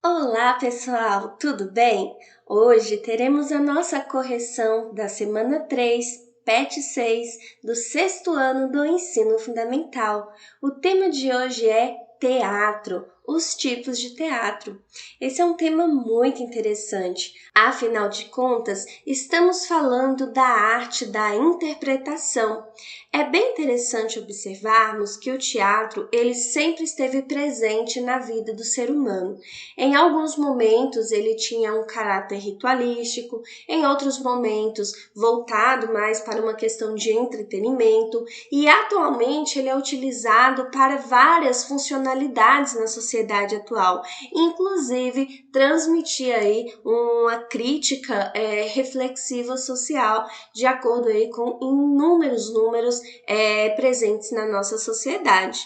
Olá, pessoal, tudo bem? Hoje teremos a nossa correção da semana 3, PET 6, do sexto ano do ensino fundamental. O tema de hoje é teatro, os tipos de teatro. Esse é um tema muito interessante. Afinal de contas, estamos falando da arte da interpretação. É bem interessante observarmos que o teatro ele sempre esteve presente na vida do ser humano. Em alguns momentos ele tinha um caráter ritualístico, em outros momentos voltado mais para uma questão de entretenimento e atualmente ele é utilizado para várias funcionalidades na sociedade atual, inclusive transmitir aí uma crítica reflexiva social de acordo aí com inúmeros números presentes na nossa sociedade.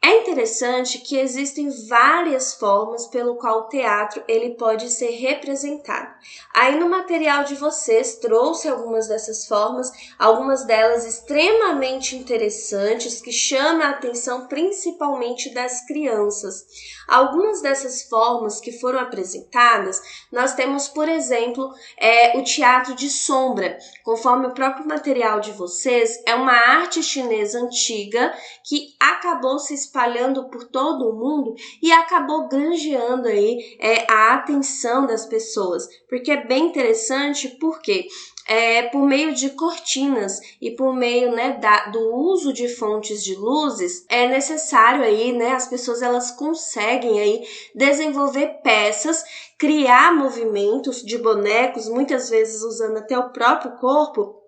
É interessante que existem várias formas pelo qual o teatro ele pode ser representado. Aí no material de vocês trouxe algumas dessas formas, algumas delas extremamente interessantes que chamam a atenção principalmente das crianças. Algumas dessas formas que foram apresentadas, nós temos, por exemplo, o teatro de sombra. Conforme o próprio material de vocês, é uma arte chinesa antiga que acabou se espalhando por todo o mundo e acabou granjeando aí a atenção das pessoas, porque é bem interessante, porque por meio de cortinas e por meio do uso de fontes de luzes, é necessário aí, as pessoas elas conseguem aí desenvolver peças, criar movimentos de bonecos, muitas vezes usando até o próprio corpo,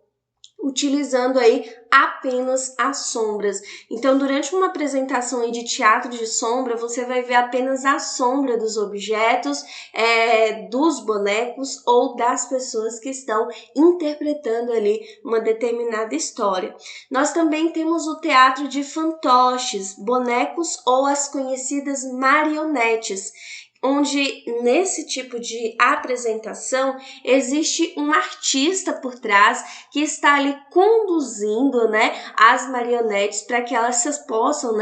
utilizando aí apenas as sombras. Então, durante uma apresentação aí de teatro de sombra, você vai ver apenas a sombra dos objetos, dos bonecos ou das pessoas que estão interpretando ali uma determinada história. Nós também temos o teatro de fantoches, bonecos ou as conhecidas marionetes, onde nesse tipo de apresentação existe um artista por trás que está ali conduzindo, as marionetes para que elas possam,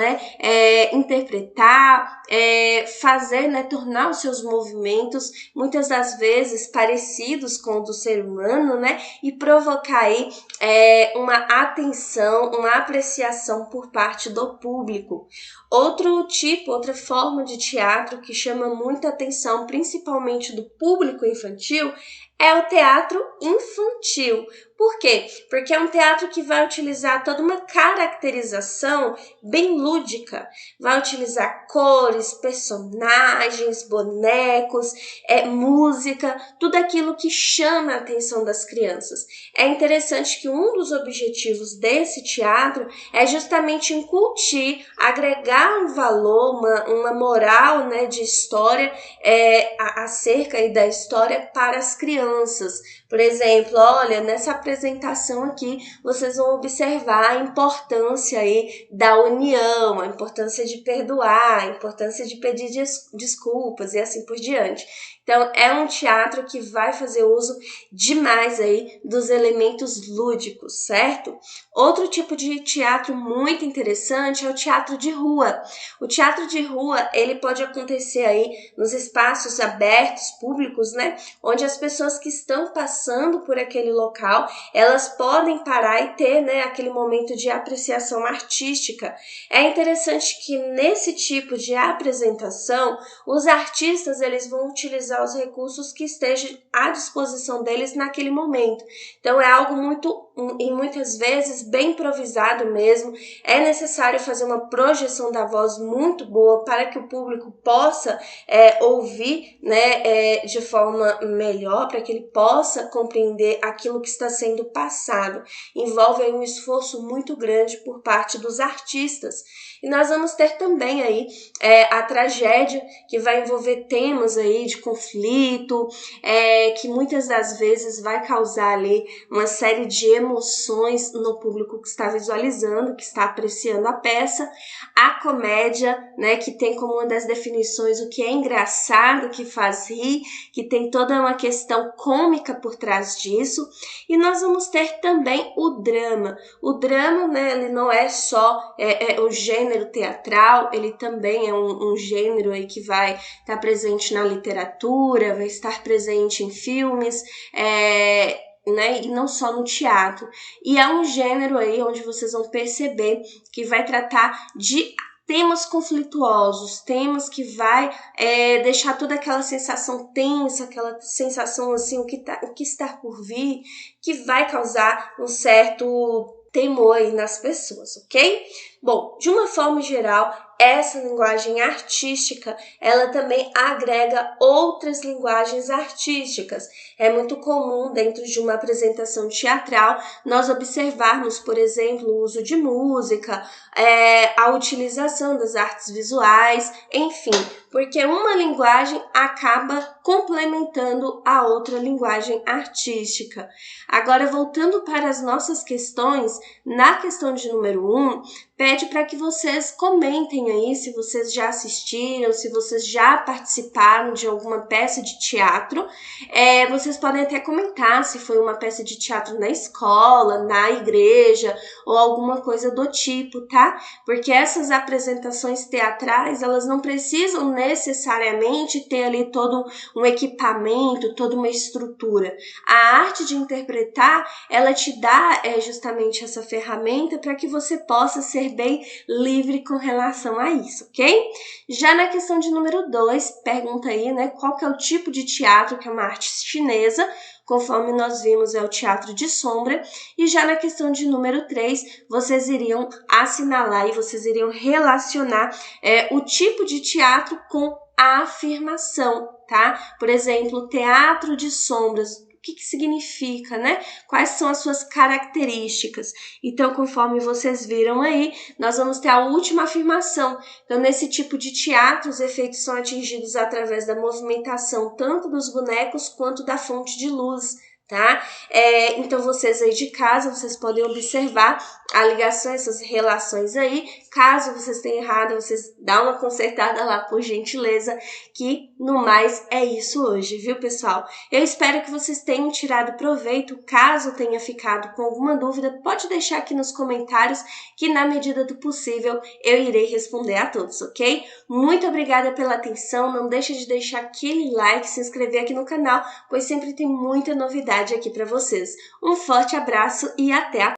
interpretar, fazer, tornar os seus movimentos muitas das vezes parecidos com o do ser humano, e provocar aí uma atenção, uma apreciação por parte do público. Outra forma de teatro que chama muita atenção, principalmente do público infantil, é o teatro infantil. Por quê? Porque é um teatro que vai utilizar toda uma caracterização bem lúdica. Vai utilizar cores, personagens, bonecos, música, tudo aquilo que chama a atenção das crianças. É interessante que um dos objetivos desse teatro é justamente incutir, agregar um valor, uma moral, de história acerca aí da história para as crianças. Por exemplo, olha, nessa apresentação aqui, vocês vão observar a importância aí da união, a importância de perdoar, a importância de pedir desculpas e assim por diante. Então, é um teatro que vai fazer uso demais aí dos elementos lúdicos, certo? Outro tipo de teatro muito interessante é o teatro de rua. O teatro de rua, ele pode acontecer aí nos espaços abertos, públicos, onde as pessoas que estão passando por aquele local, elas podem parar e ter, aquele momento de apreciação artística. É interessante que nesse tipo de apresentação, os artistas eles vão utilizar os recursos que estejam à disposição deles naquele momento. Então é algo e muitas vezes bem improvisado mesmo. É necessário fazer uma projeção da voz muito boa para que o público possa ouvir, de forma melhor, para que ele possa compreender aquilo que está sendo passado. Envolve aí um esforço muito grande por parte dos artistas. E nós vamos ter também aí a tragédia, que vai envolver temas aí de conflito, que muitas das vezes vai causar ali uma série de emoções no público que está visualizando, que está apreciando a peça. A comédia, que tem como uma das definições o que é engraçado, que faz rir, que tem toda uma questão cômica por trás disso. E nós vamos ter também o drama. O drama, né, ele não é só o gênero teatral, ele também é um gênero aí que vai estar presente na literatura, vai estar presente em filmes, né, e não só no teatro. E é um gênero aí onde vocês vão perceber que vai tratar de temas conflituosos, temas que vai deixar toda aquela sensação tensa, aquela sensação assim, o que está por vir, que vai causar um certo temor aí nas pessoas, ok? Bom, de uma forma geral, essa linguagem artística, ela também agrega outras linguagens artísticas. É muito comum dentro de uma apresentação teatral nós observarmos, por exemplo, o uso de música, a utilização das artes visuais, enfim, porque uma linguagem acaba complementando a outra linguagem artística. Agora, voltando para as nossas questões, na questão de número 1, pede para que vocês comentem aí se vocês já assistiram, se vocês já participaram de alguma peça de teatro. Vocês podem até comentar se foi uma peça de teatro na escola, na igreja ou alguma coisa do tipo, tá? Porque essas apresentações teatrais, elas não precisam necessariamente ter ali todo um equipamento, toda uma estrutura. A arte de interpretar, ela te dá justamente essa ferramenta para que você possa ser bem livre com relação a isso, ok? Já na questão de número 2, pergunta aí, né, qual que é o tipo de teatro, que é uma arte chinesa, conforme nós vimos é o teatro de sombra, e já na questão de número 3, vocês iriam assinalar e vocês iriam relacionar o tipo de teatro com a afirmação, tá? Por exemplo, teatro de sombras, o que significa, né? Quais são as suas características? Então, conforme vocês viram aí, nós vamos ter a última afirmação. Então, nesse tipo de teatro, os efeitos são atingidos através da movimentação tanto dos bonecos quanto da fonte de luz, tá? Então, vocês aí de casa, vocês podem observar a ligação, essas relações aí. Caso vocês tenham errado, vocês dão uma consertada lá, por gentileza, que no mais é isso hoje, viu, pessoal? Eu espero que vocês tenham tirado proveito. Caso tenha ficado com alguma dúvida, pode deixar aqui nos comentários que, na medida do possível, eu irei responder a todos, ok? Muito obrigada pela atenção. Não deixe de deixar aquele like, se inscrever aqui no canal, pois sempre tem muita novidade aqui para vocês. Um forte abraço e até a próxima!